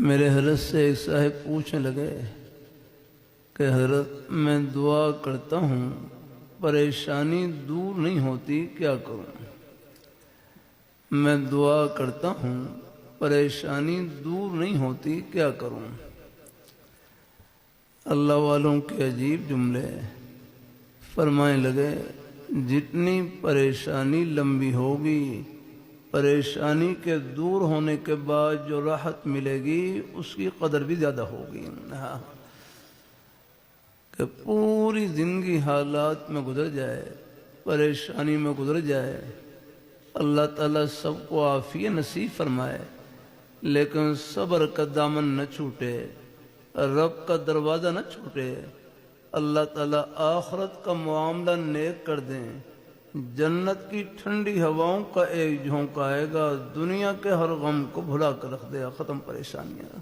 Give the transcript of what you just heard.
میرے حضرت سے ایک صاحب پوچھنے لگے کہ حضرت میں دعا کرتا ہوں پریشانی دور نہیں ہوتی، کیا کروں؟ میں دعا کرتا ہوں پریشانی دور نہیں ہوتی، کیا کروں؟ اللہ والوں کے عجیب جملے فرمانے لگے، جتنی پریشانی لمبی ہوگی، پریشانی کے دور ہونے کے بعد جو راحت ملے گی اس کی قدر بھی زیادہ ہوگی۔ کہ پوری زندگی حالات میں گزر جائے، پریشانی میں گزر جائے، اللہ تعالیٰ سب کو عافیت نصیب فرمائے، لیکن صبر کا دامن نہ چھوٹے، رب کا دروازہ نہ چھوٹے، اللہ تعالیٰ آخرت کا معاملہ نیک کر دیں، جنت کی ٹھنڈی ہواؤں کا ایک جھونکا آئے گا، دنیا کے ہر غم کو بھلا کر رکھ دے گا، ختم پریشانیاں۔